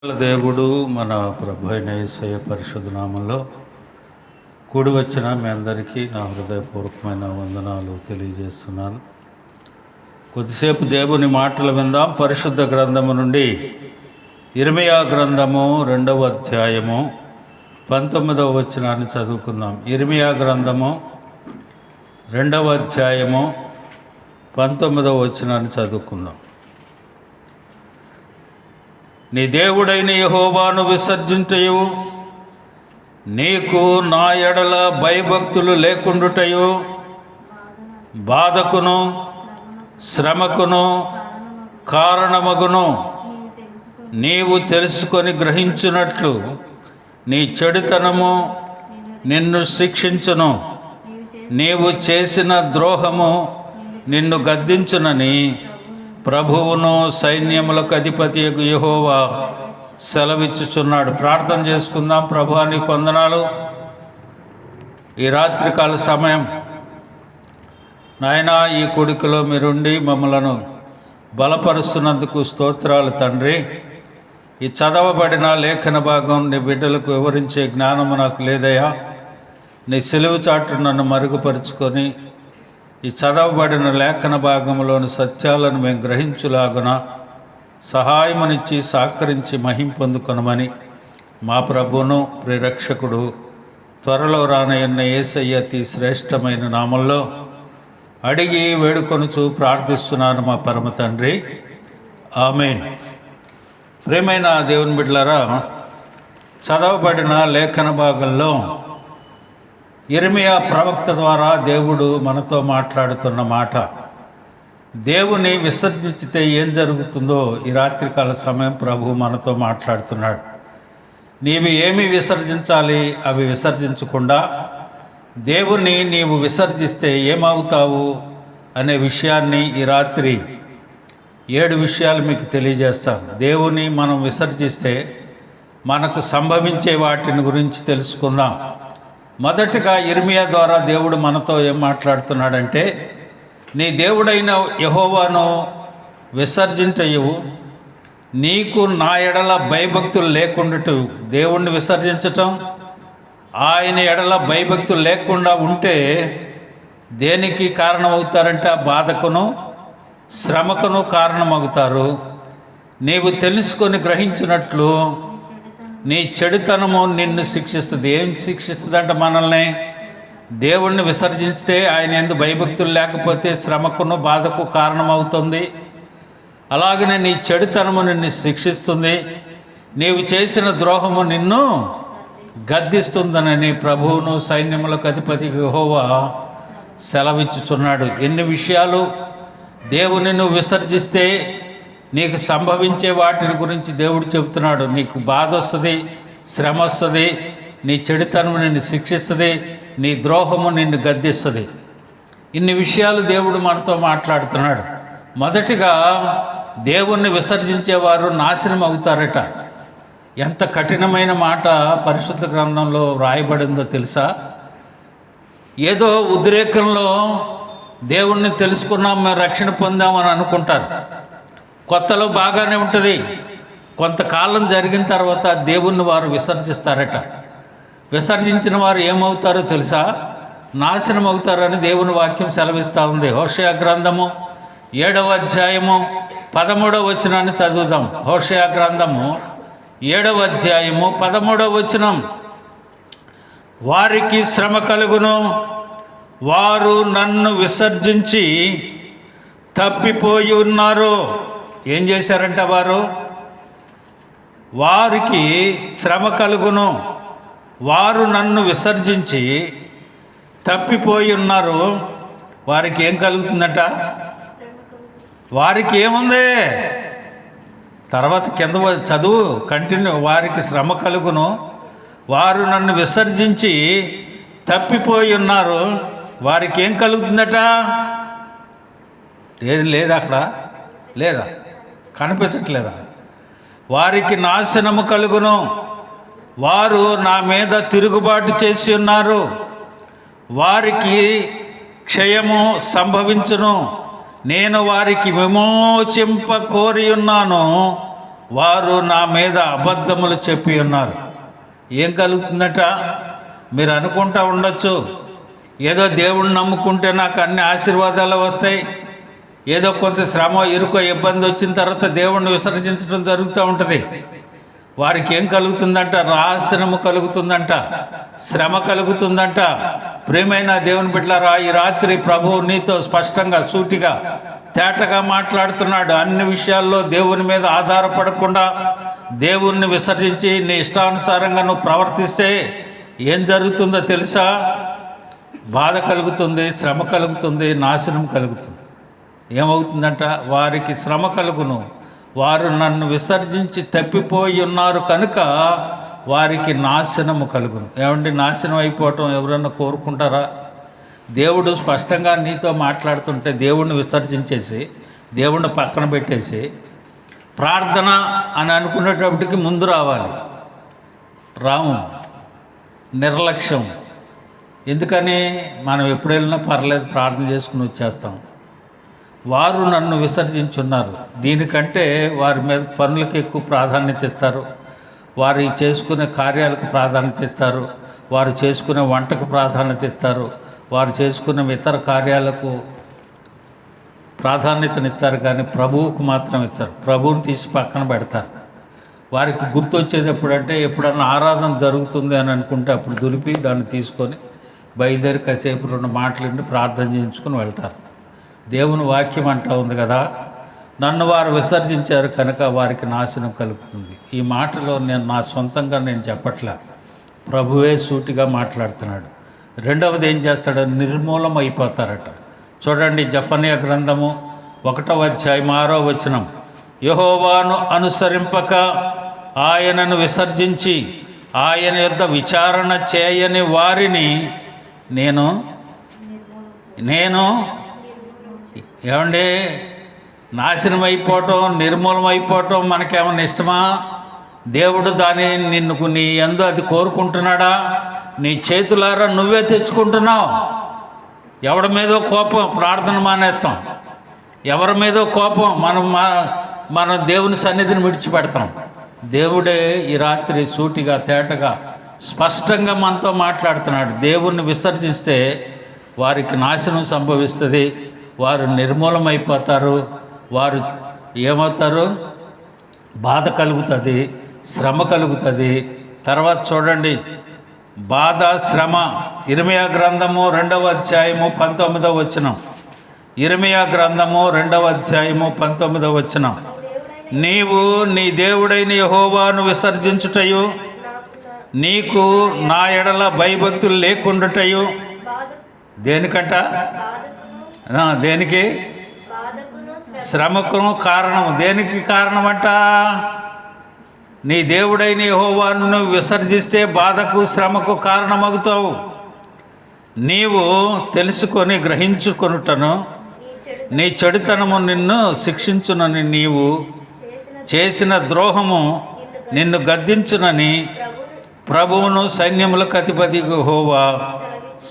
దేవుడు మన ప్రభు అయిన యేసయ్య పరిశుద్ధ నామంలో కూడి వచ్చిన మీ అందరికీ నా హృదయపూర్వకమైన వందనాలు తెలియజేస్తున్నాను. కొద్దిసేపు దేవుని మాటలు విందాం. పరిశుద్ధ గ్రంథము నుండి ఇర్మీయా గ్రంథము 2వ అధ్యాయము 19వ వచనాన్ని చదువుకుందాం. ఇర్మీయా గ్రంథము 2వ అధ్యాయము 19వ వచనాన్ని చదువుకుందాం. నీ దేవుడైన యెహోవాను విసర్జించయు, నీకు నా ఎడల భయభక్తులు లేకుండుటయు, బాధకును శ్రమకును కారణమగును. నీవు తెలుసుకొని గ్రహించున్నట్లు నీ చెడుతనము నిన్ను శిక్షించును, నీవు చేసిన ద్రోహము నిన్ను గద్దించునని ప్రభువును సైన్యములకు అధిపతియగు యెహోవా సెలవిచ్చుచున్నాడు. ప్రార్థన చేసుకుందాం. ప్రభువా నీకు వందనాలు. ఈ రాత్రికాల సమయం నాయనా, ఈ కొడుకులో మీరుండి మమ్మలను బలపరుస్తున్నందుకు స్తోత్రాలు తండ్రి. ఈ చదవబడిన లేఖన భాగం నీ బిడ్డలకు వివరించే జ్ఞానము నాకు లేదయ్యా. నీ సిలువ చాటు నన్ను మరుగుపరుచుకొని ఈ చదవబడిన లేఖన భాగంలోని సత్యాలను మేము గ్రహించులాగున సహాయమునిచ్చి సహకరించి మహిం పొందుకొనమని మా ప్రభువును ప్రియరక్షకుడు త్వరలో రానయ్యన్న యేసయ్య అతి శ్రేష్టమైన నామంలో అడిగి వేడుకొనుచు ప్రార్థిస్తున్నాను మా పరమ తండ్రి, ఆమేన్. ప్రియమైన దేవుని బిడ్డలారా, చదవబడిన లేఖన భాగంలో ఇర్మీయా ప్రవక్త ద్వారా దేవుడు మనతో మాట్లాడుతున్న మాట, దేవుని విసర్జించితే ఏం జరుగుతుందో ఈ రాత్రికాల సమయం ప్రభు మనతో మాట్లాడుతున్నాడు. నీవు ఏమి విసర్జించాలి, అవి విసర్జించకుండా దేవుని నీవు విసర్జిస్తే ఏమవుతావు అనే విషయాన్ని ఈ రాత్రి 7 విషయాలు మీకు తెలియజేస్తాను. దేవుని మనం విసర్జిస్తే మనకు సంభవించే వాటిని గురించి తెలుసుకుందాం. మొదటిగా ఇర్మీయా ద్వారా దేవుడు మనతో ఏం మాట్లాడుతున్నాడంటే, నీ దేవుడైన యెహోవాను విసర్జించవు, నీకు నా ఎడల భయభక్తులు లేకుండాటు. దేవుణ్ణి విసర్జించటం, ఆయన ఎడల భయభక్తులు లేకుండా ఉంటే దేనికి కారణమవుతారంటే ఆ బాధకును శ్రమకును కారణమవుతారు. నీవు తెలుసుకొని గ్రహించినట్లు నీ చెడుతనము నిన్ను శిక్షిస్తుంది. ఏం శిక్షిస్తుందంట మనల్ని? దేవుణ్ణి విసర్జిస్తే, ఆయన యందు భయభక్తులు లేకపోతే శ్రమకును బాధకు కారణమవుతుంది. అలాగనే నీ చెడుతనము నిన్ను శిక్షిస్తుంది, నీవు చేసిన ద్రోహము నిన్ను గద్దిస్తుందనని ప్రభువును సైన్యములకు అధిపతి యెహోవా సెలవిచ్చుచున్నాడు. ఎన్ని విషయాలు దేవుని నువ్వు విసర్జిస్తే నీకు సంభవించే వాటిని గురించి దేవుడు చెబుతున్నాడు. నీకు బాధ వస్తుంది, శ్రమ వస్తుంది, నీ చెడుతనము నిన్ను శిక్షిస్తుంది, నీ ద్రోహము నిన్ను గద్దిస్తుంది. ఇన్ని విషయాలు దేవుడు మనతో మాట్లాడుతున్నాడు. మొదటిగా, దేవుణ్ణి విసర్జించేవారు నాశనం అవుతారట. ఎంత కఠినమైన మాట పరిశుద్ధ గ్రంథంలో వ్రాయబడిందో తెలుసా? ఏదో ఉద్రేకంలో దేవుణ్ణి తెలుసుకున్నాం, మేము రక్షణ పొందామని అనుకుంటారు. కొత్తలో బాగానే ఉంటుంది, కొంతకాలం జరిగిన తర్వాత దేవుణ్ణి వారు విసర్జిస్తారట. విసర్జించిన వారు ఏమవుతారో తెలుసా? నాశనం అవుతారని దేవుని వాక్యం సెలవిస్తూ ఉంది. హోషేయ గ్రంథము 7వ అధ్యాయము 13వ వచనాన్ని చదువుదాం. హోషేయ గ్రంథము 7వ అధ్యాయము 13వ వచనం. వారికి శ్రమ కలుగును, వారు నన్ను విసర్జించి తప్పిపోయి ఉన్నారు. ఏం చేశారంట వారు? వారికి శ్రమ కలుగును, వారు నన్ను విసర్జించి తప్పిపోయి ఉన్నారు. వారికి ఏం కలుగుతుందట? వారికి ఏముంది? తర్వాత కింద చదువు కంటిన్యూ. వారికి శ్రమ కలుగును, వారు నన్ను విసర్జించి తప్పిపోయి ఉన్నారు. వారికి ఏం కలుగుతుందట? ఏది లేదా? అక్కడ లేదా? కనిపించట్లేదా? వారికి నాశనము కలుగును, వారు నా మీద తిరుగుబాటు చేసి ఉన్నారు. వారికి క్షయము సంభవించును, నేను వారికి విమోచింప కోరి ఉన్నాను, వారు నా మీద అబద్ధములు చెప్పి ఉన్నారు. ఏం కలుగుతుందట? మీరు అనుకుంటా ఉండొచ్చు, ఏదో దేవుణ్ణి నమ్ముకుంటే నాకు అన్ని ఆశీర్వాదాలు వస్తాయి, ఏదో కొంత శ్రమ ఇరుకో ఇబ్బంది వచ్చిన తర్వాత దేవుణ్ణి విసర్జించడం జరుగుతూ ఉంటుంది. వారికి ఏం కలుగుతుందంట? నాశనము కలుగుతుందంట, శ్రమ కలుగుతుందంట. ప్రియమైన దేవుని బిడ్డలారా, ఈ రాత్రి ప్రభువు నీతో స్పష్టంగా సూటిగా తేటగా మాట్లాడుతున్నాడు. అన్ని విషయాల్లో దేవుని మీద ఆధారపడకుండా దేవుణ్ణి విసర్జించి నీ ఇష్టానుసారంగా నువ్వు ప్రవర్తిస్తే ఏం జరుగుతుందో తెలుసా? బాధ కలుగుతుంది, శ్రమ కలుగుతుంది, నాశనం కలుగుతుంది. ఏమవుతుందంట? వారికి శ్రమ కలుగును, వారు నన్ను విసర్జించి తప్పిపోయి ఉన్నారు కనుక వారికి నాశనము కలుగును. ఏమండి, నాశనం అయిపోవటం ఎవరన్నా కోరుకుంటారా? దేవుడు స్పష్టంగా నీతో మాట్లాడుతుంటే దేవుణ్ణి విసర్జించేసి దేవుణ్ణి పక్కన పెట్టేసి ప్రార్థన అని అనుకునేటప్పటికి ముందు రావాలి. రాము, నిర్లక్ష్యం. ఎందుకని? మనం ఎప్పుడు వెళ్ళినా పర్లేదు, ప్రార్థన చేసుకుని వచ్చేస్తాం. వారు నన్ను విసర్జించున్నారు. దీనికంటే వారి మీద పనులకు ఎక్కువ ప్రాధాన్యత ఇస్తారు, వారు చేసుకునే కార్యాలకు ప్రాధాన్యత ఇస్తారు, వారు చేసుకునే వంటకు ప్రాధాన్యత ఇస్తారు, వారు చేసుకునే ఇతర కార్యాలకు ప్రాధాన్యతనిస్తారు, కానీ ప్రభువుకు మాత్రం ఇస్తారు. ప్రభువుని తీసి పక్కన పెడతారు. వారికి గుర్తొచ్చేది ఎప్పుడంటే, ఎప్పుడన్నా ఆరాధన జరుగుతుంది అని అనుకుంటే అప్పుడు దులిపి దాన్ని తీసుకొని బయలుదేరి కాసేపు 2 మాటలుండి ప్రార్థన చేయించుకొని వెళ్తారు. దేవుని వాక్యం అంటా ఉంది కదా, నన్ను వారు విసర్జించారు కనుక వారికి నాశనం కలుగుతుంది. ఈ మాటలో నా సొంతంగా నేను చెప్పట్లే, ప్రభువే సూటిగా మాట్లాడుతున్నాడు. రెండవది ఏం చేస్తాడో, నిర్మూలం అయిపోతారట. చూడండి, జెఫన్యా గ్రంథము 1వ అధ్యాయం 6వ వచనం. యెహోవాను అనుసరింపక ఆయనను విసర్జించి ఆయన యొద్ద విచారణ చేయని వారిని నేను ఏమండి, నాశనం అయిపోవటం, నిర్మూలం అయిపోవటం మనకేమన్నా ఇష్టమా? దేవుడు దాన్ని నీ యందు అది కోరుకుంటున్నాడా? నీ చేతులారా నువ్వే తెచ్చుకుంటున్నావు. ఎవరి మీదో కోపం, ప్రార్థన మానేస్తాం. ఎవరి మీదో కోపం, మన దేవుని సన్నిధిని విడిచిపెడతాం. దేవుడే ఈ రాత్రి సూటిగా తేటగా స్పష్టంగా మనతో మాట్లాడుతున్నాడు. దేవుణ్ణి విసర్జిస్తే వారికి నాశనం సంభవిస్తుంది, వారు నిర్మూలమైపోతారు, వారు ఏమవుతారు? బాధ కలుగుతుంది, శ్రమ కలుగుతుంది. తర్వాత చూడండి, బాధ, శ్రమ. ఇర్మీయా గ్రంథము 2వ అధ్యాయము 19వ వచనం. ఇర్మీయా గ్రంథము 2వ అధ్యాయము 19వ వచనం. నీవు నీ దేవుడైన యెహోవాను విసర్జించుటయు, నీకు నా ఎడల భయభక్తులు లేకుండుటయు. దేనికంట? దేనికి? శ్రమకు కారణం. దేనికి కారణమంట? నీ దేవుడైన యెహోవాను విసర్జిస్తే బాధకు, శ్రమకు కారణమవుతావు. నీవు తెలుసుకొని గ్రహించుకొనుటను నీ చెడుతనము నిన్ను శిక్షించునని, నీవు చేసిన ద్రోహము నిన్ను గద్దించునని ప్రభువును సైన్యములకు అధిపతి యెహోవా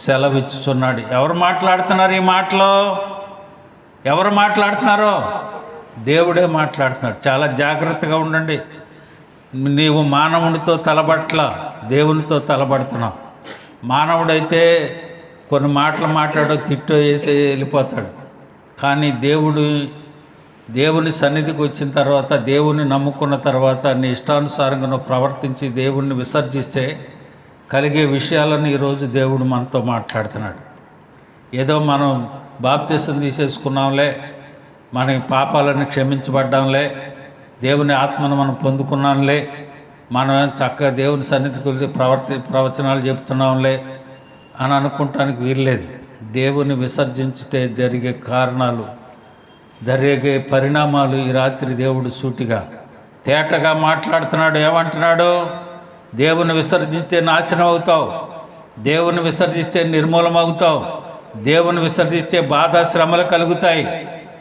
సెలవిచ్చుచున్నాడు. ఎవరు మాట్లాడుతున్నారు ఈ మాటలో? ఎవరు మాట్లాడుతున్నారో? దేవుడే మాట్లాడుతున్నాడు. చాలా జాగ్రత్తగా ఉండండి. నీవు మానవునితో తలబట్ల, దేవునితో తలబడుతున్నావు. మానవుడైతే కొన్ని మాటలు మాట్లాడో తిట్టో వేసి వెళ్ళిపోతాడు. కానీ దేవుని సన్నిధికి వచ్చిన తర్వాత, దేవుని నమ్ముకున్న తర్వాత నీ ఇష్టానుసారంగా నువ్వు ప్రవర్తించి దేవుణ్ణి విసర్జిస్తే కలిగే విషయాలను ఈరోజు దేవుడు మనతో మాట్లాడుతున్నాడు. ఏదో మనం బాప్తిసం తీసేసుకున్నాంలే, మన పాపాలను క్షమించబడ్డాంలే, దేవుని ఆత్మను మనం పొందుకున్నాంలే, మనం చక్కగా దేవుని సన్నిధికి ప్రవచనాలు చెప్తున్నాంలే అని అనుకుంటానికి వీల్లేదు. దేవుని విసర్జించితే జరిగే కారణాలు, జరిగే పరిణామాలు ఈ రాత్రి దేవుడు సూటిగా తేటగా మాట్లాడుతున్నాడు. ఏమంటున్నాడు? దేవుని విసర్జిస్తే నాశనం అవుతావు, దేవుని విసర్జిస్తే నిర్మూలం అవుతావు, దేవుని విసర్జిస్తే బాధ, శ్రమలు కలుగుతాయి.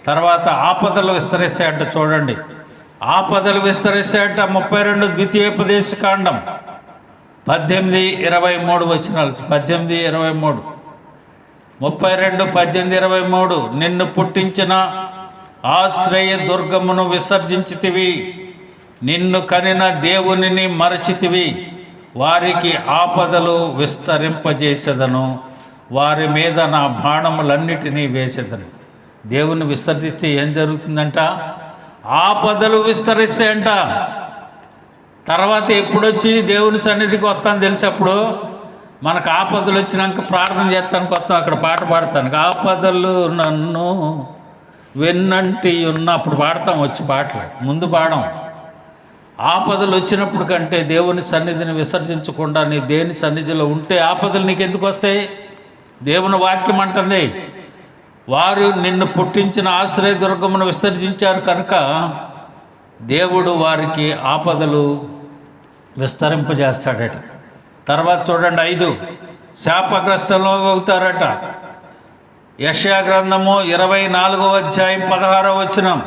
తర్వాత ఆపదలు విస్తరిస్తాయంట. చూడండి, ఆపదలు విస్తరిస్తాయంట. 32 ద్వితీయోపదేశకాండం 18-23 వచనాలు. 18-23, 32-18-23. నిన్ను పుట్టించిన ఆశ్రయ దుర్గమును విసర్జించితివి, నిన్ను కనిన దేవునిని మరచితివి. వారికి ఆపదలు విస్తరింపజేసేదను, వారి మీద నా బాణములన్నిటినీ వేసేదను. దేవుని విసర్జిస్తే ఏం జరుగుతుందంట? ఆపదలు విస్తరిస్తాయంట. తర్వాత ఎప్పుడొచ్చి దేవుని సన్నిధికి వస్తాను తెలిసినప్పుడు, మనకు ఆపదలు వచ్చినాక ప్రార్థన చేస్తానికి వస్తాం, అక్కడ పాట పాడతాను. ఆపదలు నన్ను వెన్నంటి ఉన్నప్పుడు పాడతాం, వచ్చి పాటలు ముందు పాడం. ఆపదలు వచ్చినప్పుడు కంటే దేవుని సన్నిధిని విసర్జించకుండా నీ దేని సన్నిధిలో ఉంటే ఆపదలు నీకు ఎందుకు వస్తాయి? దేవుని వాక్యం అంటుంది, వారు నిన్ను పుట్టించిన ఆశ్రయదుర్గమును విసర్జించారు కనుక దేవుడు వారికి ఆపదలు విస్తరింపజేస్తాడట. తర్వాత చూడండి 5, శాపగ్రస్తులు అవుతారట. యెషయా గ్రంథము 24వ అధ్యాయం 16వ వచనం.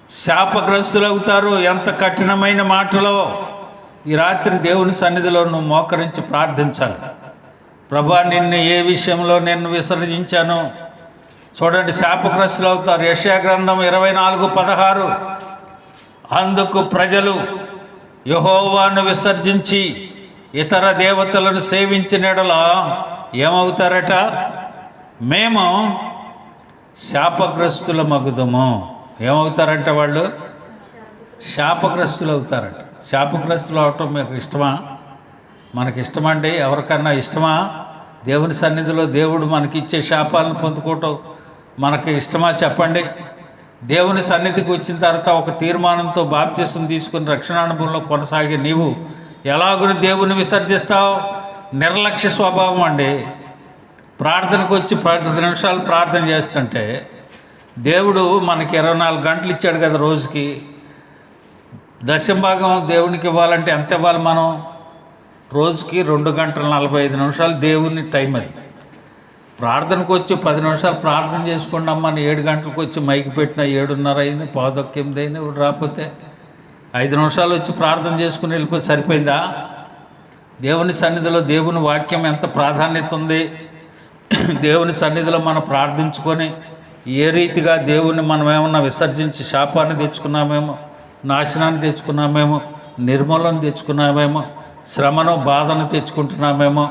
శాపగ్రస్తులు అవుతారు. ఎంత కఠినమైన మాటలో! ఈ రాత్రి దేవుని సన్నిధిలో నువ్వు మోకరించి ప్రార్థించాలి. ప్రభా, నిన్ను ఏ విషయంలో నేను విసర్జించాను? చూడండి, శాపగ్రస్తులు అవుతారు. యెషయా గ్రంథం 24:16. అందుకు ప్రజలు యెహోవాను విసర్జించి ఇతర దేవతలను సేవించిన యెడల ఏమవుతారట? మేము శాపగ్రస్తుల మగుదము. ఏమవుతారంట వాళ్ళు? శాపగ్రస్తులు అవుతారట. శాపగ్రస్తులు అవటం మీకు ఇష్టమా? మనకి ఇష్టమండి? ఎవరికన్నా ఇష్టమా? దేవుని సన్నిధిలో దేవుడు మనకిచ్చే శాపాలను పొందుకోవటం మనకి ఇష్టమా చెప్పండి? దేవుని సన్నిధికి వచ్చిన తర్వాత ఒక తీర్మానంతో బాప్తిసం తీసుకుని రక్షణానుభవంలో కొనసాగే నీవు ఎలాగుని దేవుని విసర్జిస్తావు? నిర్లక్ష్య స్వభావం అండి. ప్రార్థనకు వచ్చి 10 నిమిషాలు ప్రార్థన చేస్తుంటే దేవుడు మనకి 24 గంటలు ఇచ్చాడు కదా రోజుకి. దశంభాగం దేవునికి ఇవ్వాలంటే ఎంత ఇవ్వాలి మనం? రోజుకి 2 గంటల 45 నిమిషాలు దేవుని టైం. అది ప్రార్థనకు వచ్చి 10 నిమిషాలు ప్రార్థన చేసుకోండి అమ్మ, 7 గంటలకు వచ్చి మైకి పెట్టిన 7:30 అయింది, 7:15 అయింది. ఇప్పుడు రాకపోతే 5 నిమిషాలు వచ్చి ప్రార్థన చేసుకుని వెళ్ళిపోతే సరిపోయిందా? దేవుని సన్నిధిలో దేవుని వాక్యం ఎంత ప్రాధాన్యత ఉంది. దేవుని సన్నిధిలో మనం ప్రార్థించుకొని ఏ రీతిగా దేవుని మనం ఏమన్నా విసర్జించి శాపాన్ని తెచ్చుకున్నామేమో, నాశనాన్ని తెచ్చుకున్నామేమో, నిర్మూలన తెచ్చుకున్నామేమో, శ్రమను బాధను తెచ్చుకుంటున్నామేమో,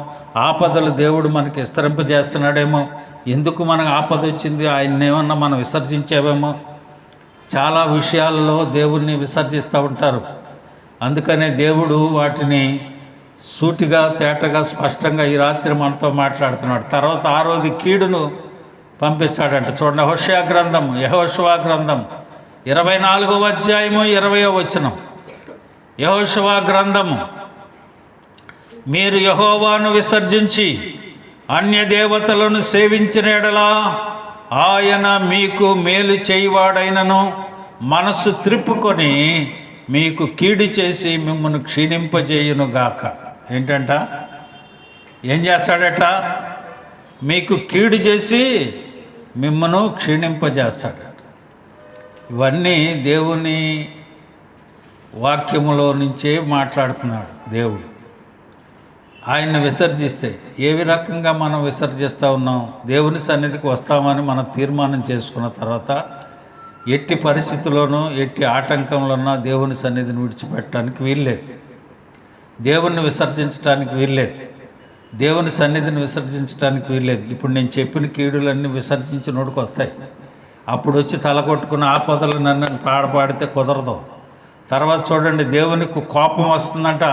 ఆపదలు దేవుడు మనకి విస్తరింపజేస్తున్నాడేమో. ఎందుకు మనకు ఆపద వచ్చింది? ఆయన ఏమన్నా మనం విసర్జించామేమో. చాలా విషయాలలో దేవుణ్ణి విసర్జిస్తూ ఉంటారు. అందుకనే దేవుడు వాటిని సూటిగా తేటగా స్పష్టంగా ఈ రాత్రి మనతో మాట్లాడుతున్నాడు. తర్వాత 6వది కీడును పంపిస్తాడంట. చూడండి, యెహోషువ గ్రంథం 24వ అధ్యాయము 20వ వచనం. యెహోషువ గ్రంథము, మీరు యెహోవాను విసర్జించి అన్య దేవతలను సేవించిన యెడల ఆయన మీకు మేలు చేయువాడైనను మనస్సు త్రిప్పుకొని మీకు కీడు చేసి మిమ్మల్ని క్షీణింపజేయునుగాక. ఏంటంట? ఏం చేస్తాడట? మీకు కీడు చేసి మిమ్మను క్షీణింపజేస్తాడట. ఇవన్నీ దేవుని వాక్యములో నుంచే మాట్లాడుతున్నాడు దేవుడు. ఆయన్ని విసర్జిస్తే ఏ రకంగా మనం విసర్జిస్తూ ఉన్నాం? దేవుని సన్నిధికి వస్తామని మనం తీర్మానం చేసుకున్న తర్వాత ఎట్టి పరిస్థితుల్లోనూ ఎట్టి ఆటంకంలోనూ దేవుని సన్నిధిని విడిచిపెట్టడానికి వీల్లేదు. దేవుణ్ణి విసర్జించడానికి వీల్లేదు. దేవుని సన్నిధిని విసర్జించడానికి వీల్లేదు. ఇప్పుడు నేను చెప్పిన కీడులన్నీ విసర్జించినోడికి వస్తాయి. అప్పుడు వచ్చి తల కొట్టుకున్న ఆపదలు నన్ను పాడితే కుదరదు. తర్వాత చూడండి, దేవునికి కోపం వస్తుందంట.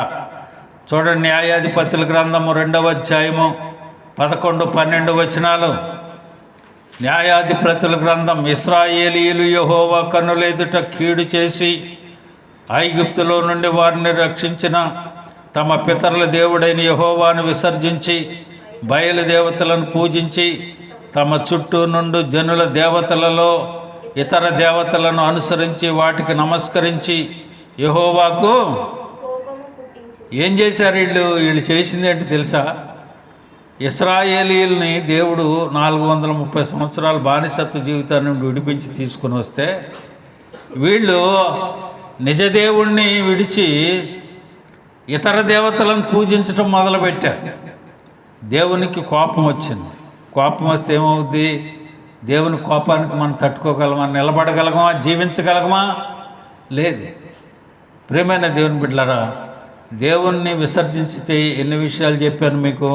చూడండి, న్యాయాధిపతుల గ్రంథము 2వ అధ్యాయము 11-12 వచనాలు. న్యాయాధిపతుల గ్రంథం, ఇశ్రాయేలీయులు యెహోవా కన్నులెదుట కీడు చేసి ఐగుప్తులో నుండి వారిని రక్షించిన తమ పితరుల దేవుడైన యెహోవాను విసర్జించి బయలు దేవతలను పూజించి తమ చుట్టూ నుండి జనుల దేవతలలో ఇతర దేవతలను అనుసరించి వాటికి నమస్కరించి యెహోవాకు ఏం చేశారు? వీళ్ళు చేసింది ఏంటి తెలుసా? ఇశ్రాయేలీయుల్ని దేవుడు 430 సంవత్సరాలు బానిసత్వ జీవితాన్ని నుండి విడిపించి తీసుకుని వస్తే వీళ్ళు నిజదేవుణ్ణి విడిచి ఇతర దేవతలను పూజించడం మొదలుపెట్టారు. దేవునికి కోపం వచ్చింది. కోపం వస్తే ఏమవుద్ది? దేవుని కోపానికి మనం తట్టుకోగలమా? నిలబడగలగమా? జీవించగలగమా? లేదు. ప్రియమైన దేవుని బిడ్డలారా, దేవుణ్ణి విసర్జించితే ఎన్ని విషయాలు చెప్పాను మీకు?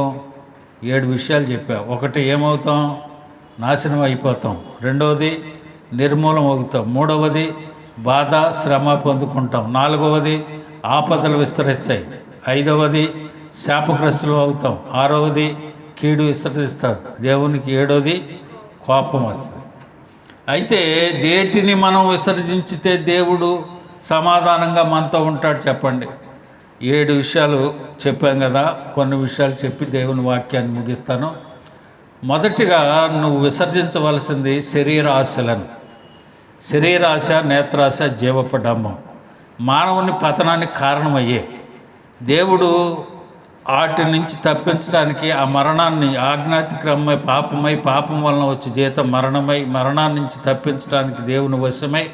7 విషయాలు చెప్పా. ఒకటి, ఏమవుతాం? నాశనం అయిపోతాం. రెండవది, నిర్మూలం అవుతాం. మూడవది, బాధ శ్రమ పొందుకుంటాం. నాలుగవది, ఆపదలు విస్తరిస్తాయి. ఐదవది, శాపగ్రస్తులు అవుతాం. ఆరవది, కీడు విస్తరిస్తారు దేవునికి. ఏడవది, కోపం వస్తుంది. అయితే దేటిని మనం విసర్జించితే దేవుడు సమాధానంగా మనతో ఉంటాడు చెప్పండి? 7 విషయాలు చెప్పాం కదా. కొన్ని విషయాలు చెప్పి దేవుని వాక్యాన్ని ముగిస్తాను. మొదటిగా నువ్వు విసర్జించవలసింది శరీర ఆశలను. శరీరాశ, నేత్రాశ, జీవపడంబం మానవుని పతనానికి కారణమయ్యే. దేవుడు వాటి నుంచి తప్పించడానికి ఆ మరణాన్ని ఆజ్ఞాతిక్రమమై పాపం వలన వచ్చి జీతం మరణమై, మరణాన్ని నుంచి తప్పించడానికి దేవుని వశమై,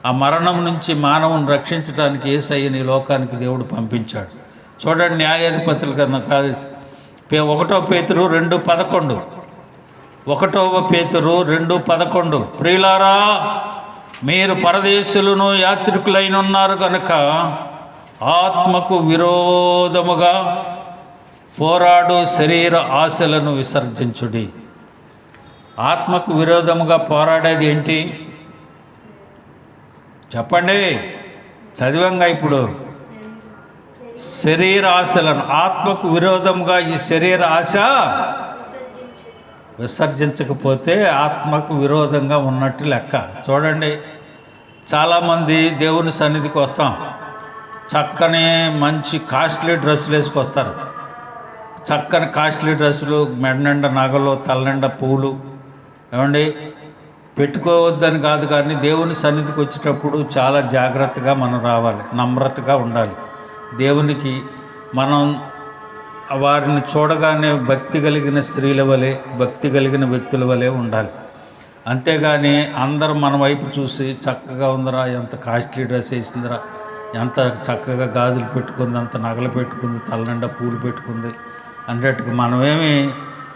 ఆ మరణం నుంచి మానవుని రక్షించడానికి యేసయ్యని లోకానికి దేవుడు పంపించాడు. చూడండి, న్యాయాధిపతుల కన్నా కాదు 1 పేతురు 2:11. 1 పేతురు 2:11. ప్రియులారా, మీరు పరదేశులను యాత్రికులైన ఉన్నారు కనుక ఆత్మకు విరోధముగా పోరాడు శరీర ఆశలను విసర్జించుడి. ఆత్మకు విరోధముగా పోరాడేది ఏంటి చెప్పండి? చదివంగా ఇప్పుడు శరీర ఆశలను. ఆత్మకు విరోధంగా ఈ శరీర ఆశ విసర్జించకపోతే ఆత్మకు విరోధంగా ఉన్నట్టు లెక్క. చూడండి, చాలామంది దేవుని సన్నిధికి వస్తాం, చక్కని మంచి కాస్ట్లీ డ్రెస్సులు వేసుకొస్తారు. చక్కని కాస్ట్లీ డ్రెస్సులు, మెడ నిండా నగలు, తల నిండా పూలు. ఏమండి, పెట్టుకోవద్దని కాదు, కానీ దేవుని సన్నిధికి వచ్చేటప్పుడు చాలా జాగ్రత్తగా మనం రావాలి, నమ్రతగా ఉండాలి. దేవునికి మనం వారిని చూడగానే భక్తి కలిగిన స్త్రీల వలె, భక్తి కలిగిన వ్యక్తుల వలె ఉండాలి. అంతేగాని అందరూ మన వైపు చూసి చక్కగా ఉందిరా, ఎంత కాస్ట్లీ డ్రెస్ వేసిందిరా, ఎంత చక్కగా గాజులు పెట్టుకుంది, అంత నగలు పెట్టుకుంది, తలనిండా పూలు పెట్టుకుంది అన్నట్టుగా మనమేమి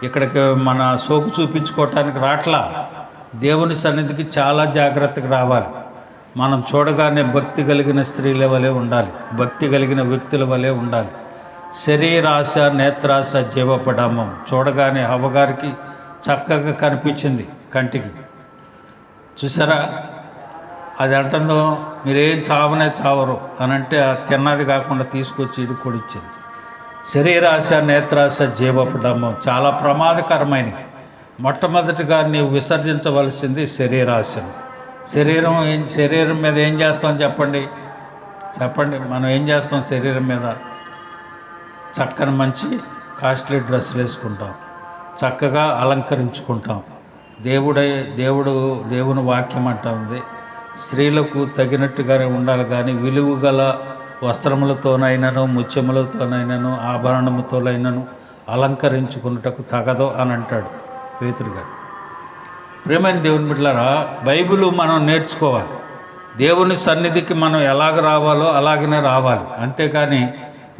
ఇక్కడికి మన సోకు చూపించుకోవటానికి రాట్లా. దేవుని సన్నిధికి చాలా జాగ్రత్తగా రావాలి. మనం చూడగానే భక్తి కలిగిన స్త్రీల వలె ఉండాలి, భక్తి కలిగిన వ్యక్తుల వలె ఉండాలి. శరీరాశ, నేత్రాశ, జీవపడంబం. చూడగానే హవ్వగారికి చక్కగా కనిపించింది కంటికి, చూసారా? అది అంటుందో మీరేం చావనే చావరు అని అంటే తిన్నది కాకుండా తీసుకొచ్చి ఇది కూడా ఇచ్చింది. శరీరాశ, నేత్రాశ, జీవపడంబం చాలా ప్రమాదకరమైనవి. మొట్టమొదటిగా నీవు విసర్జించవలసింది శరీరాశను. శరీరం మీద ఏం చేస్తాం చెప్పండి? మనం ఏం చేస్తాం శరీరం మీద? చక్కని మంచి కాస్ట్లీ డ్రెస్సులు వేసుకుంటాం, చక్కగా అలంకరించుకుంటాం. దేవుని వాక్యం అంటా ఉంది, స్త్రీలకు తగినట్టుగానే ఉండాలి, కానీ విలువ గల వస్త్రములతోనైనను, ముత్యములతోనైనను, ఆభరణముతోనైనను అలంకరించుకున్నటకు తగదు అని అంటాడు పేతురు గారు. ప్రియమైన దేవుని బిడ్డలారా, బైబిల్ మనం నేర్చుకోవాలి. దేవుని సన్నిధికి మనం ఎలాగ రావాలో అలాగనే రావాలి, అంతేకాని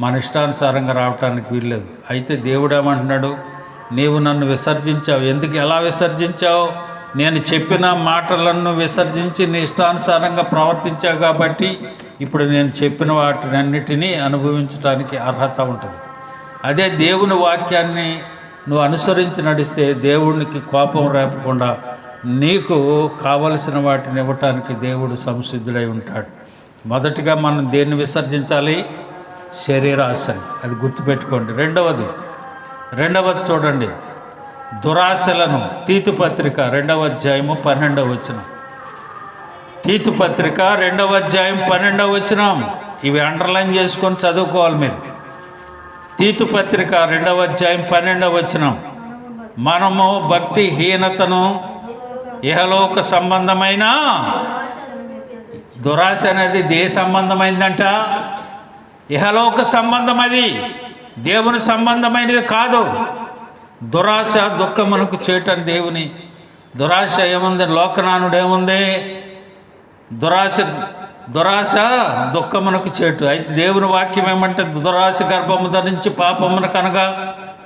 మన ఇష్టానుసారంగా రావటానికి వీల్లేదు. అయితే దేవుడు ఏమంటున్నాడు? నీవు నన్ను విసర్జించావు. ఎందుకు, ఎలా విసర్జించావు? నేను చెప్పిన మాటలను విసర్జించి నీ ఇష్టానుసారంగా ప్రవర్తించావు కాబట్టి ఇప్పుడు నేను చెప్పిన వాటినన్నిటినీ అనుభవించడానికి అర్హత ఉంటుంది. అదే దేవుని వాక్యాన్ని నువ్వు అనుసరించి నడిస్తే దేవునికి కోపం రేపకుండా నీకు కావలసిన వాటిని ఇవ్వటానికి దేవుడు సంసిద్ధుడై ఉంటాడు. మొదటిగా మనం దేన్ని విసర్జించాలి? శరీరాశని. అది గుర్తుపెట్టుకోండి. రెండవది చూడండి, దురాశలను. తీతు పత్రిక 2వ అధ్యాయము 12వ వచనం. తీతు పత్రిక 2వ అధ్యాయం 12వ వచనం. ఇవి అండర్లైన్ చేసుకొని చదువుకోవాలి మీరు. తీతు పత్రిక 2వ అధ్యాయం 12వ వచనం. మనము భక్తిహీనతను, ఇహలోక సంబంధమైన దురాశ అనేది దేహ సంబంధమైందంట, ఇహలోక సంబంధం, అది దేవుని సంబంధమైనది కాదు. దురాశ దుఃఖమునకు చేయటం దేవుని దురాశ ఏముంది? లోకనానుడు ఏముంది? దురాశ దుఃఖమునకు చేటు. అయితే దేవుని వాక్యం ఏమంటే, దురాశ గర్భము ధరించి పాపమును కనగా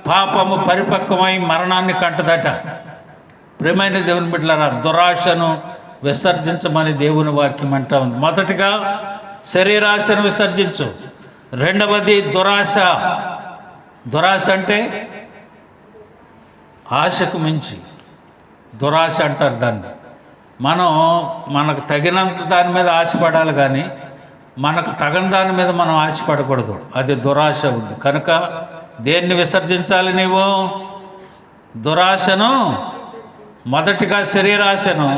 పాపము పరిపక్వమై మరణాన్ని కంటదట. ప్రియమైన దేవుని బిడ్డలారా, దురాశను విసర్జించమని దేవుని వాక్యం అంటా ఉంది. మొదటిగా శరీరాశను విసర్జించు. రెండవది దురాశ. దురాశ అంటే ఆశకు మించి దురాశ అంటారు దాన్ని. మనకు తగినంత దాని మీద ఆశపడాలి, కానీ మనకు తగని దాని మీద మనం ఆశపడకూడదు. అది దురాశ ఉంది. కనుక దేన్ని విసర్జించాలి నీవు? దురాశను. మొదటిగా శరీరాశను,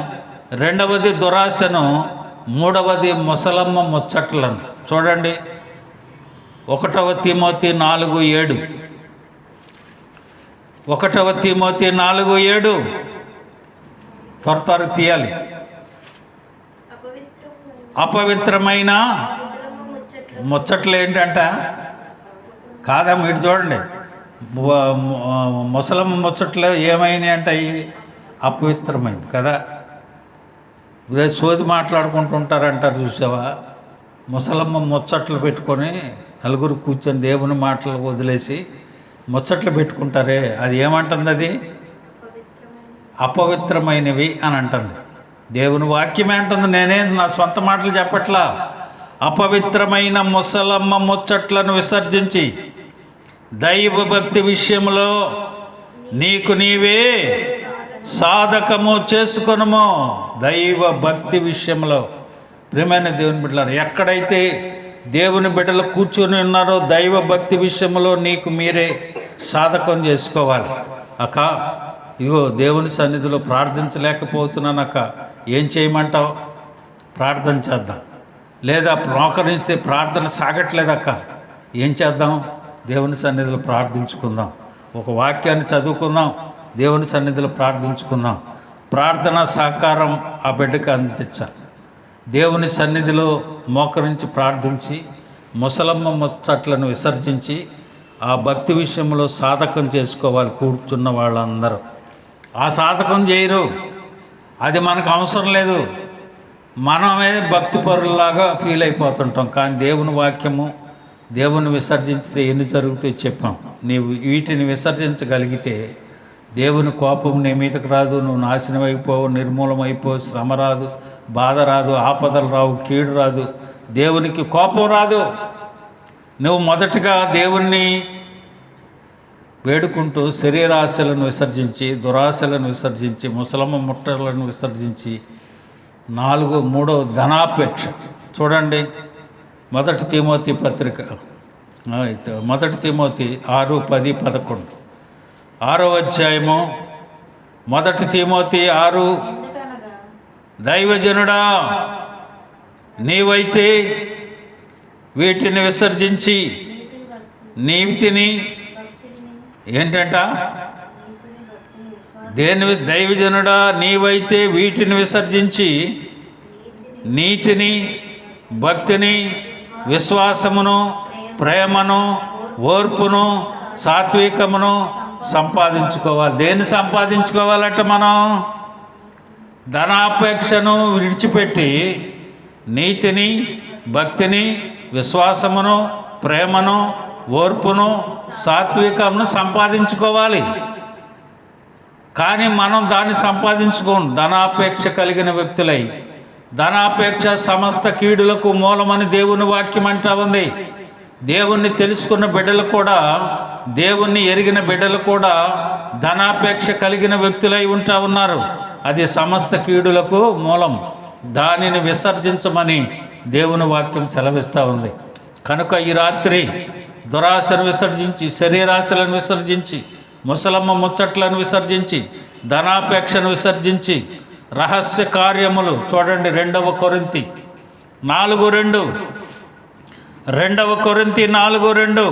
రెండవది దురాశను, మూడవది ముసలమ్మ ముచ్చట్లను. చూడండి 1 తిమోతి 4:7. 1 తిమోతి 4:7 త్వర తీయాలి. అపవిత్రమైన ముచ్చట్లు ఏంటంట? కాదా, మీరు చూడండి. ముసలమ్మ ముచ్చట్లు ఏమైనాయి అంటే అవి అపవిత్రమైంది కదా. ఇదే సోది మాట్లాడుకుంటుంటారంటారు చూసావా? ముసలమ్మ ముచ్చట్లు పెట్టుకొని నలుగురు కూర్చొని దేవుని మాటలు వదిలేసి ముచ్చట్లు పెట్టుకుంటారే, అది ఏమంటుంది? అది అపవిత్రమైనవి అని అంటుంది. దేవుని వాక్యమే అంటుంది, నేనే నా సొంత మాటలు చెప్పట్లా. అపవిత్రమైన ముసలమ్మ ముచ్చట్లను విసర్జించి దైవ భక్తి విషయంలో నీకు నీవే సాధకము చేసుకొనుము. దైవ భక్తి విషయంలో ప్రియమైన దేవుని బిడ్డలారా, ఎక్కడైతే దేవుని బిడ్డలు కూర్చొని ఉన్నారో దైవ భక్తి విషయంలో నీకు మీరే సాధకం చేసుకోవాలి. అక్క ఇగో దేవుని సన్నిధిలో ప్రార్థించలేకపోతున్నాను అక్క, ఏం చేయమంటావు? ప్రార్థన చేద్దాం. లేదా మోకరిస్తే ప్రార్థన సాగట్లేదక్క, ఏం చేద్దాం? దేవుని సన్నిధిలో ప్రార్థించుకుందాం. ఒక వాక్యాన్ని చదువుకుందాం, దేవుని సన్నిధిలో ప్రార్థించుకుందాం. ప్రార్థన సహకారం ఆ బిడ్డకి అందించాలి. దేవుని సన్నిధిలో మోకరించి ప్రార్థించి ముసలమ్మ ముచ్చట్లను విసర్జించి ఆ భక్తి విషయంలో సాధకం చేసుకోవాలి. కూర్చున్న వాళ్ళందరూ ఆ సాధకం చేయరు, అది మనకు అవసరం లేదు. మనమే భక్తి పరుల్లాగా ఫీల్ అయిపోతుంటాం. కానీ దేవుని వాక్యము, దేవుని విసర్జించితే ఎన్ని జరుగుతాయో చెప్పాం. నీవు వీటిని విసర్జించగలిగితే దేవుని కోపం నీ మీదకు రాదు, నువ్వు నాశనం అయిపోవు, నిర్మూలమైపోవు, శ్రమ రాదు, బాధ రాదు, ఆపదలు రావు, కీడు రాదు, దేవునికి కోపం రాదు. నువ్వు మొదటగా దేవుణ్ణి వేడుకుంటూ శరీరాశలను విసర్జించి, దురాశలను విసర్జించి, ముసలమ్మ ముట్టలను విసర్జించి, 3 ధనాపేక్ష. చూడండి 1 తిమోతి పత్రిక 1 తిమోతి 6, 10, 11. 6వ అధ్యాయము 1 తిమోతి 6. దైవజనుడా, నీవైతే వీటిని విసర్జించి నీతిని ఏంటంట? దైవజనుడా, నీవైతే వీటిని విసర్జించి నీతిని, భక్తిని, విశ్వాసమును, ప్రేమను, ఓర్పును, సాత్వికమును సంపాదించుకోవాలి. దేన్ని సంపాదించుకోవాలంటే మనం ధనాపేక్షను విడిచిపెట్టి నీతిని, భక్తిని, విశ్వాసమును, ప్రేమను, ఓర్పును, సాత్వికమును సంపాదించుకోవాలి. కానీ మనం దాన్ని సంపాదించుకోం. ధనాపేక్ష కలిగిన వ్యక్తులై, ధనాపేక్ష సమస్త కీడులకు మూలమని దేవుని వాక్యం అంటా ఉంది. దేవుణ్ణి తెలుసుకున్న బిడ్డలు కూడా, దేవుణ్ణి ఎరిగిన బిడ్డలు కూడా ధనాపేక్ష కలిగిన వ్యక్తులై ఉంటా ఉన్నారు. అది సమస్త కీడులకు మూలం. దానిని విసర్జించమని దేవుని వాక్యం సెలవిస్తూ ఉంది. కనుక ఈ రాత్రి దురాశను విసర్జించి, శరీరాశలను విసర్జించి, ముసలమ్మ ముచ్చట్లను విసర్జించి, ధనాపేక్షను విసర్జించి, రహస్య కార్యములు. చూడండి 2 కొరింథీ 4:2. 2 కొరింథీ 4:2.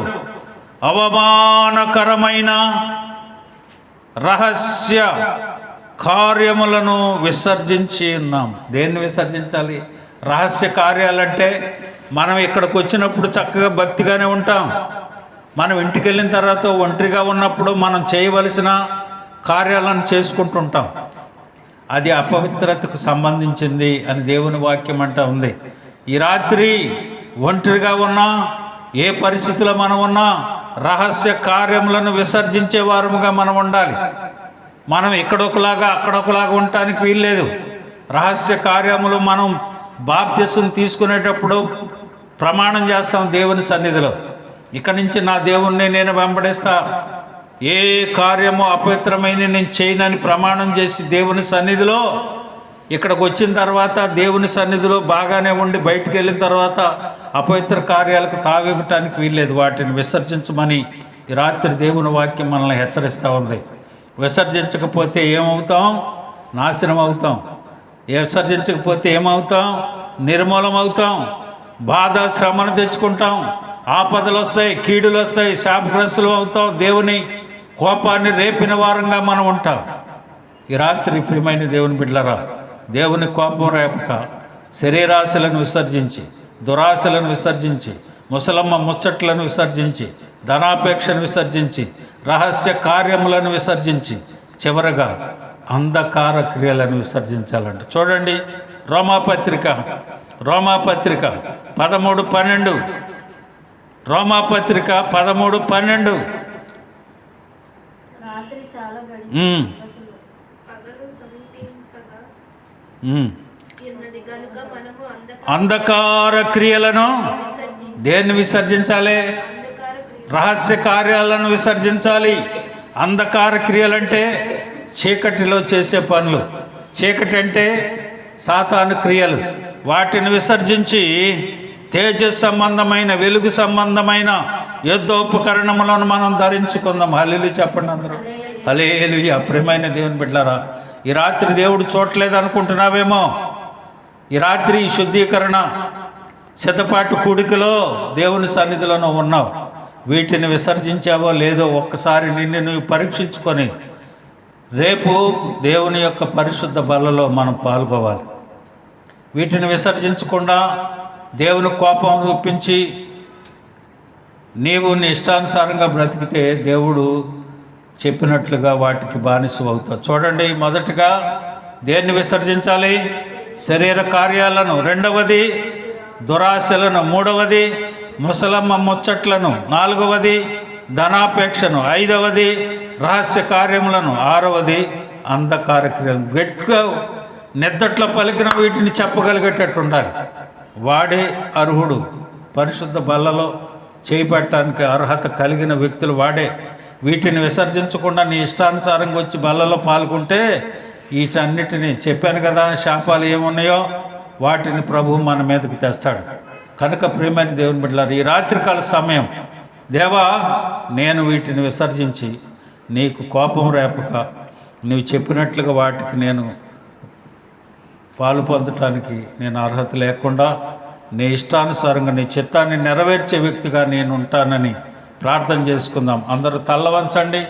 అవమానకరమైన రహస్య కార్యములను విసర్జించి ఉన్నాం. దేన్ని విసర్జించాలి? రహస్య కార్యాలంటే మనం ఇక్కడికి వచ్చినప్పుడు చక్కగా భక్తిగానే ఉంటాం. మనం ఇంటికి వెళ్ళిన తర్వాత ఒంటరిగా ఉన్నప్పుడు మనం చేయవలసిన కార్యాలను చేసుకుంటుంటాం. అది అపవిత్రతకు సంబంధించింది అని దేవుని వాక్యం అంటా ఉంది. ఈ రాత్రి ఒంటరిగా ఉన్నా, ఏ పరిస్థితిలో మనం ఉన్నా, రహస్య కార్యములను విసర్జించే వారముగా మనం ఉండాలి. మనం ఇక్కడొకలాగా అక్కడొకలాగా ఉండటానికి వీల్లేదు. రహస్య కార్యములు మనం బాప్తిసం తీసుకునేటప్పుడు ప్రమాణం చేస్తాం దేవుని సన్నిధిలో, ఇక నుంచి నా దేవుణ్ణి నేను వెంబడిస్తా, ఏ కార్యము అపవిత్రమైన నేను చేయనని ప్రమాణం చేసి దేవుని సన్నిధిలో ఇక్కడికి వచ్చిన తర్వాత దేవుని సన్నిధిలో బాగానే ఉండి బయటికి వెళ్ళిన తర్వాత అపవిత్ర కార్యాలకు తావివ్వటానికి వీల్లేదు. వాటిని విసర్జించమని ఈ రాత్రి దేవుని వాక్యం మనల్ని హెచ్చరిస్తూ ఉంది. విసర్జించకపోతే ఏమవుతాం? నాశనం అవుతాం. విసర్జించకపోతే ఏమవుతాం? నిర్మూలం అవుతాం. బాధ శ్రమను తెచ్చుకుంటాం, ఆపదలు వస్తాయి, కీడులు వస్తాయి, శాపగ్రస్తులు అవుతాం, దేవుని కోపాన్ని రేపిన వారంగా మనం ఉంటాం. ఈ రాత్రి ప్రియమైన దేవుని బిడ్డలారా, దేవుని కోపం రేపక శరీరాశలను విసర్జించి, దురాశలను విసర్జించి, ముసలమ్మ ముచ్చట్లను విసర్జించి, ధనాపేక్షను విసర్జించి, రహస్య కార్యములను విసర్జించి, చివరగా అంధకార క్రియలను విసర్జించాలంట. చూడండి, రోమాపత్రిక 13:12, రోమాపత్రిక 13:12. అంధకార క్రియలను దేన్ని విసర్జించాలి? రహస్య కార్యాలను విసర్జించాలి. అంధకార క్రియలంటే చీకటిలో చేసే పనులు, చీకటి అంటే సాతాను క్రియలు. వాటిని విసర్జించి తేజస్ సంబంధమైన, వెలుగు సంబంధమైన యుద్ధోపకరణములను మనం ధరించుకుందాం. హల్లెలూయా చెప్పండి అందరూ. హల్లెలూయా. ప్రియమైన దేవుని బిడ్డలారా, ఈ రాత్రి దేవుడు చూడలేదు అనుకుంటున్నావేమో. ఈ రాత్రి ఈ శుద్ధీకరణ శతపాటు కూడికలో దేవుని సన్నిధిలోనూ ఉన్నావు. వీటిని విసర్జించావో లేదో ఒక్కసారి నిన్ను నువ్వు పరీక్షించుకొని రేపు దేవుని యొక్క పరిశుద్ధ బలలో మనం పాల్గొవాలి. వీటిని విసర్జించకుండా దేవుని కోపం చూపించి నీవు నీ ఇష్టానుసారంగా బ్రతికితే దేవుడు చెప్పినట్లుగా వాటికి బానిస అవుతావు. చూడండి, మొదటగా దేన్ని విసర్జించాలి? శరీర కార్యాలను, రెండవది దురాశలను, మూడవది ముసలమ్మ ముచ్చట్లను, నాలుగవది ధనాపేక్షను, ఐదవది రహస్య కార్యములను, ఆరవది అంధకార క్రియలను. గట్టిగా నిద్దట్లో పలికిన వీటిని చెప్పగలిగేటట్టు ఉండాలి. వాడే అర్హుడు. పరిశుద్ధ బల్లలో చేపట్టడానికి అర్హత కలిగిన వ్యక్తులు వాడే. వీటిని విసర్జించకుండా నీ ఇష్టానుసారంగా వచ్చి బల్లలో పాల్గొంటే వీటన్నిటిని చెప్పాను కదా, శాపాలు ఏమున్నాయో వాటిని ప్రభువు మన మీదకి తెస్తాడు. కనుక ప్రియమైన దేవుని బిడ్డలారా, ఈ రాత్రికాల సమయం, దేవా నేను వీటిని విసర్జించి నీకు కోపం రేపక నీవు చెప్పినట్లుగా వాటికి నేను పాలు పొందటానికి నేను అర్హత లేకుండా నీ ఇష్టానుసారంగా నీ చిత్తాన్ని నెరవేర్చే వ్యక్తిగా నేను ఉంటానని ప్రార్థన చేసుకుందాం. అందరూ తల్ల వంచండి.